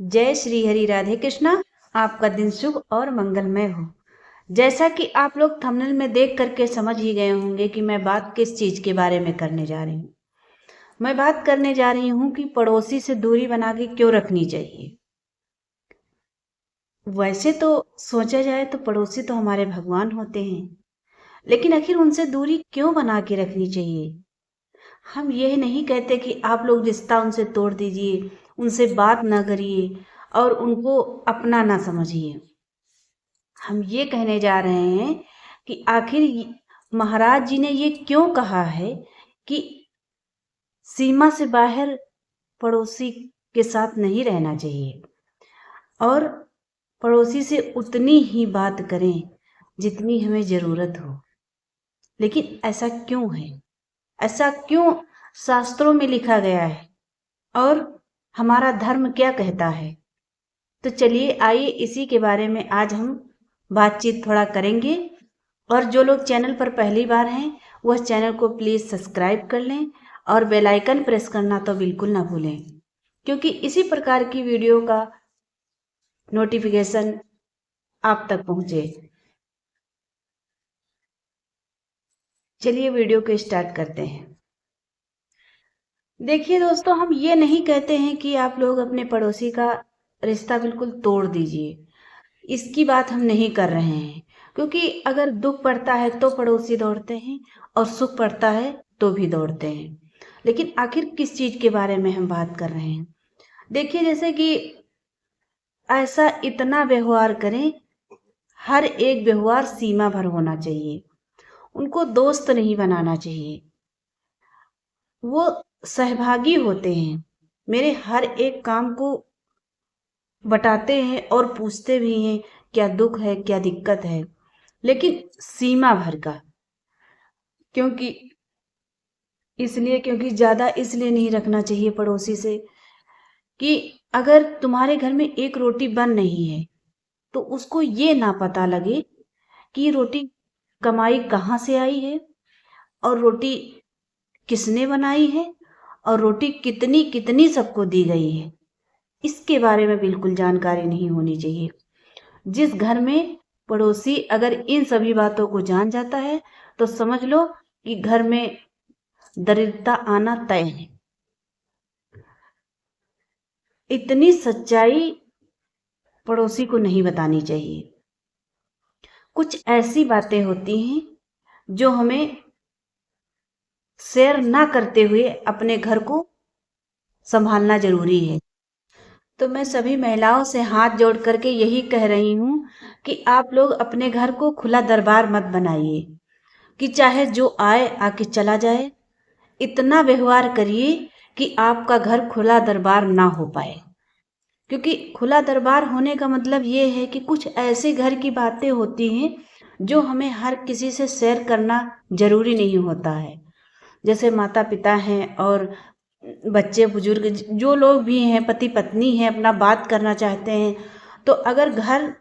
जय श्री हरि राधे कृष्णा। आपका दिन शुभ और मंगलमय हो। जैसा कि आप लोग थंबनेल में देख करके समझ ही गए होंगे कि मैं बात किस चीज के बारे में करने जा रही हूँ। मैं बात करने जा रही हूँ कि पड़ोसी से दूरी बना के क्यों रखनी चाहिए। वैसे तो सोचा जाए तो पड़ोसी तो हमारे भगवान होते हैं, लेकिन आखिर उनसे दूरी क्यों बना के रखनी चाहिए। हम यह नहीं कहते कि आप लोग रिश्ता उनसे तोड़ दीजिए, उनसे बात ना करिए और उनको अपना ना समझिए। हम ये कहने जा रहे हैं कि आखिर महाराज जी ने ये क्यों कहा है कि सीमा से बाहर पड़ोसी के साथ नहीं रहना चाहिए और पड़ोसी से उतनी ही बात करें जितनी हमें ज़रूरत हो। लेकिन ऐसा क्यों है, ऐसा क्यों शास्त्रों में लिखा गया है और हमारा धर्म क्या कहता है। तो चलिए आइए इसी के बारे में आज हम बातचीत थोड़ा करेंगे। और जो लोग चैनल पर पहली बार हैं वह चैनल को प्लीज़ सब्सक्राइब कर लें और बेल आइकन प्रेस करना तो बिल्कुल ना भूलें, क्योंकि इसी प्रकार की वीडियो का नोटिफिकेशन आप तक पहुँचे। चलिए वीडियो को स्टार्ट करते हैं। देखिए दोस्तों, हम ये नहीं कहते हैं कि आप लोग अपने पड़ोसी का रिश्ता बिल्कुल तोड़ दीजिए, इसकी बात हम नहीं कर रहे हैं। क्योंकि अगर दुख पड़ता है तो पड़ोसी दौड़ते हैं और सुख पड़ता है तो भी दौड़ते हैं। लेकिन आखिर किस चीज़ के बारे में हम बात कर रहे हैं। देखिए, जैसे कि ऐसा इतना व्यवहार करें, हर एक व्यवहार सीमा भर होना चाहिए। उनको दोस्त नहीं बनाना चाहिए। वो सहभागी होते हैं, मेरे हर एक काम को बताते हैं और पूछते भी हैं क्या दुख है, क्या दिक्कत है, लेकिन सीमा भर का। क्योंकि ज़्यादा इसलिए नहीं रखना चाहिए पड़ोसी से कि अगर तुम्हारे घर में एक रोटी बन नहीं है तो उसको ये ना पता लगे कि रोटी कमाई कहाँ से आई है और रोटी किसने बनाई है और रोटी कितनी कितनी सबको दी गई है, इसके बारे में बिल्कुल जानकारी नहीं होनी चाहिए। जिस घर में पड़ोसी अगर इन सभी बातों को जान जाता है तो समझ लो कि घर में दरिद्रता आना तय है। इतनी सच्चाई पड़ोसी को नहीं बतानी चाहिए। कुछ ऐसी बातें होती हैं जो हमें शेयर ना करते हुए अपने घर को संभालना जरूरी है। तो मैं सभी महिलाओं से हाथ जोड़ करके यही कह रही हूँ कि आप लोग अपने घर को खुला दरबार मत बनाइए कि चाहे जो आए आके चला जाए। इतना व्यवहार करिए कि आपका घर खुला दरबार ना हो पाए। क्योंकि खुला दरबार होने का मतलब ये है कि कुछ ऐसे घर की बातें होती हैं जो हमें हर किसी से शेयर करना जरूरी नहीं होता है। जैसे माता पिता हैं और बच्चे बुजुर्ग जो लोग भी हैं, पति पत्नी हैं, अपना बात करना चाहते हैं, तो अगर घर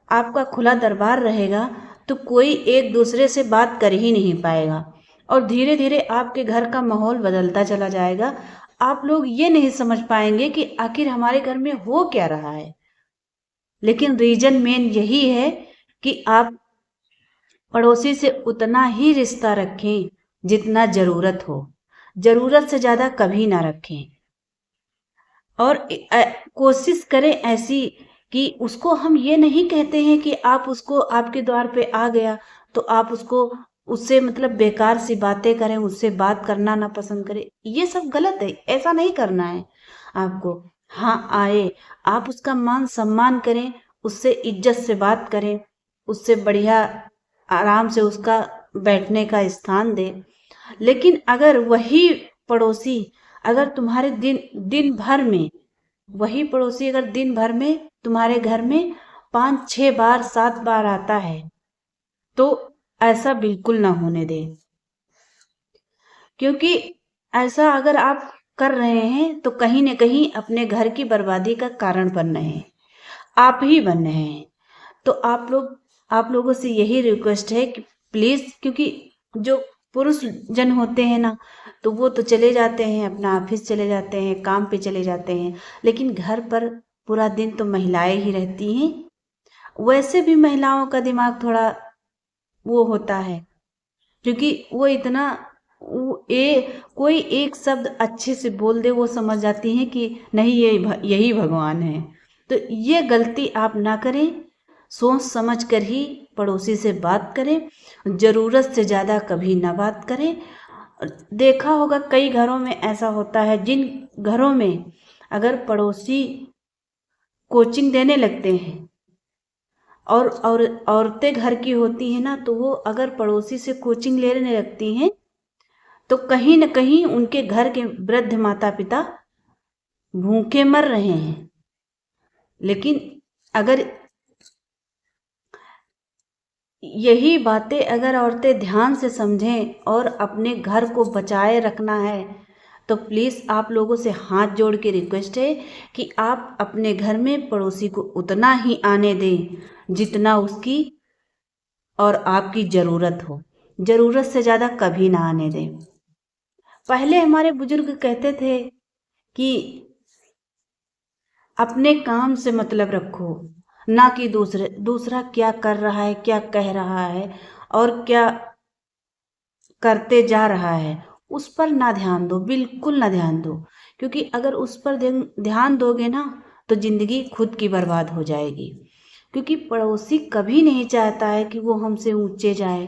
आपका खुला दरबार रहेगा तो कोई एक दूसरे से बात कर ही नहीं पाएगा और धीरे धीरे आपके घर का माहौल बदलता चला जाएगा। आप लोग ये नहीं समझ पाएंगे कि आखिर हमारे घर में हो क्या रहा है। लेकिन रीजन मेन यही है कि आप पड़ोसी से उतना ही रिश्ता रखें जितना ज़रूरत हो, ज़रूरत से ज़्यादा कभी ना रखें। और कोशिश करें ऐसी कि उसको हम ये नहीं कहते हैं कि आप उसको आपके द्वार पे आ गया तो आप उसको उससे मतलब बेकार सी बातें करें, उससे बात करना ना पसंद करें। ये सब गलत है, ऐसा नहीं करना है आपको। हाँ, आए आप उसका मान सम्मान करें, उससे इज्जत से बात करें, उससे बढ़िया आराम से उसका बैठने का स्थान दें। लेकिन अगर वही पड़ोसी अगर तुम्हारे दिन दिन भर में वही पड़ोसी अगर दिन भर में तुम्हारे घर में 5-6 बार 7 बार आता है तो ऐसा बिल्कुल ना होने दें। क्योंकि ऐसा अगर आप कर रहे हैं तो कहीं न कहीं अपने घर की बर्बादी का कारण बन रहे हैं, आप ही बन रहे हैं। तो आप लोगों से यही रिक्वेस्ट है कि प्लीज़, क्योंकि जो पुरुष जन होते हैं ना तो वो तो चले जाते हैं, अपना ऑफिस चले जाते हैं, काम पे चले जाते हैं, लेकिन घर पर पूरा दिन तो महिलाएं ही रहती हैं। वैसे भी महिलाओं का दिमाग थोड़ा वो होता है, क्योंकि वो इतना कोई एक शब्द अच्छे से बोल दे वो समझ जाती हैं कि नहीं यही भगवान है। तो ये गलती आप ना करें, सोच समझ कर ही पड़ोसी से बात करें, ज़रूरत से ज़्यादा कभी ना बात करें। देखा होगा कई घरों में ऐसा होता है, जिन घरों में अगर पड़ोसी कोचिंग देने लगते हैं और औरतें घर की होती हैं ना, तो वो अगर पड़ोसी से कोचिंग लेने लगती हैं तो कहीं न कहीं उनके घर के वृद्ध माता पिता भूखे मर रहे हैं। लेकिन अगर यही बातें अगर औरतें ध्यान से समझें और अपने घर को बचाए रखना है, तो प्लीज़ आप लोगों से हाथ जोड़ के रिक्वेस्ट है कि आप अपने घर में पड़ोसी को उतना ही आने दें जितना उसकी और आपकी ज़रूरत हो। ज़रूरत से ज़्यादा कभी ना आने दें। पहले हमारे बुजुर्ग कहते थे कि अपने काम से मतलब रखो, ना कि दूसरा क्या कर रहा है, क्या कह रहा है और क्या करते जा रहा है, उस पर ना ध्यान दो, बिल्कुल ना ध्यान दो। क्योंकि अगर उस पर ध्यान दोगे ना, तो ज़िंदगी खुद की बर्बाद हो जाएगी। क्योंकि पड़ोसी कभी नहीं चाहता है कि वो हमसे ऊंचे जाए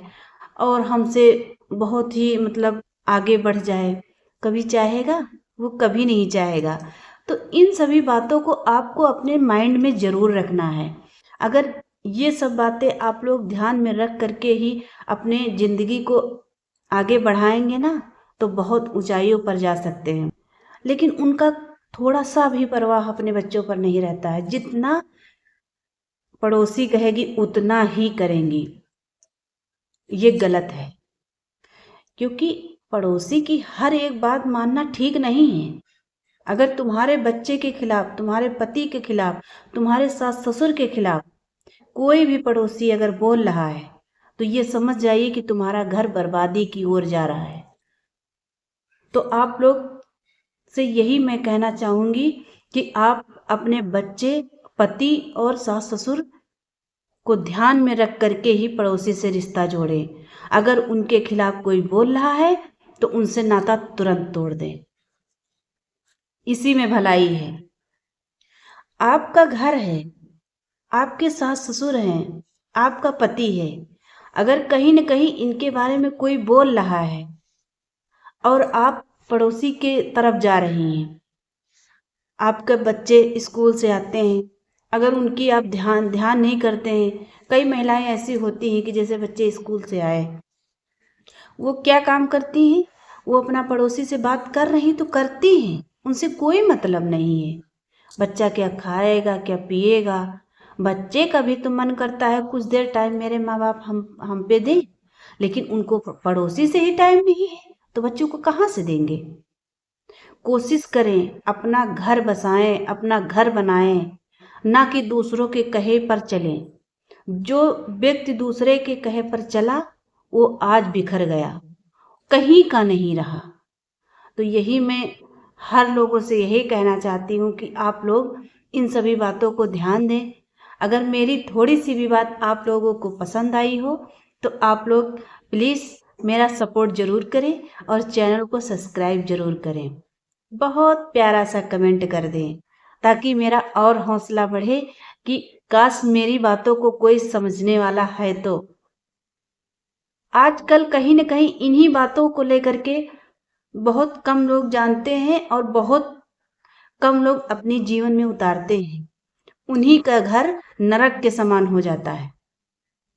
और हमसे बहुत ही मतलब आगे बढ़ जाए। कभी चाहेगा? वो कभी नहीं चाहेगा। तो इन सभी बातों को आपको अपने माइंड में ज़रूर रखना है। अगर ये सब बातें आप लोग ध्यान में रख करके ही अपने ज़िंदगी को आगे बढ़ाएंगे ना, तो बहुत ऊंचाइयों पर जा सकते हैं। लेकिन उनका थोड़ा सा भी परवाह अपने बच्चों पर नहीं रहता है। जितना पड़ोसी कहेगी उतना ही करेंगी। ये गलत है, क्योंकि पड़ोसी की हर एक बात मानना ठीक नहीं है। अगर तुम्हारे बच्चे के खिलाफ, तुम्हारे पति के खिलाफ, तुम्हारे सास ससुर के खिलाफ कोई भी पड़ोसी अगर बोल रहा है, तो ये समझ जाइए कि तुम्हारा घर बर्बादी की ओर जा रहा है। तो आप लोग से यही मैं कहना चाहूँगी कि आप अपने बच्चे, पति और सास ससुर को ध्यान में रख करके ही पड़ोसी से रिश्ता जोड़ें। अगर उनके खिलाफ कोई बोल रहा है तो उनसे नाता तुरंत तोड़ दें। इसी में भलाई है। आपका घर है, आपके सास ससुर हैं, आपका पति है। अगर कहीं न कहीं इनके बारे में कोई बोल रहा है और आप पड़ोसी के तरफ जा रही हैं, आपके बच्चे स्कूल से आते हैं, अगर उनकी आप ध्यान नहीं करते हैं। कई महिलाएं ऐसी होती हैं कि जैसे बच्चे स्कूल से आए, वो क्या काम करती हैं, वो अपना पड़ोसी से बात कर रही तो करती हैं, उनसे कोई मतलब नहीं है। बच्चा क्या खाएगा, क्या पिएगा, बच्चे का भी तो मन करता है कुछ देर टाइम मेरे माँ बाप हम पे दें, लेकिन उनको पड़ोसी से ही टाइम नहीं है, तो बच्चों को कहाँ से देंगे। कोशिश करें अपना घर बसाएं, अपना घर बनाएं, ना कि दूसरों के कहे पर चलें। जो व्यक्ति दूसरे के कहे पर चला वो आज बिखर गया, कहीं का नहीं रहा। तो यही मैं हर लोगों से यही कहना चाहती हूँ कि आप लोग इन सभी बातों को ध्यान दें। अगर मेरी थोड़ी सी भी बात आप लोगों को पसंद आई हो तो आप लोग प्लीज़ मेरा सपोर्ट ज़रूर करें और चैनल को सब्सक्राइब ज़रूर करें। बहुत प्यारा सा कमेंट कर दें ताकि मेरा और हौसला बढ़े कि काश मेरी बातों को कोई समझने वाला है। तो आजकल कहीं न कहीं इन्हीं बातों को लेकर के बहुत कम लोग जानते हैं और बहुत कम लोग अपने जीवन में उतारते हैं। उन्हीं का घर नरक के समान हो जाता है,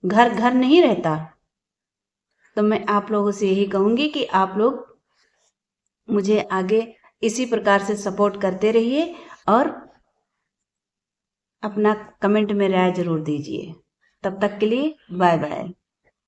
घर घर नहीं रहता। तो मैं आप लोगों से यही कहूँगी कि आप लोग मुझे आगे इसी प्रकार से सपोर्ट करते रहिए और अपना कमेंट में राय ज़रूर दीजिए। तब तक के लिए बाय बाय।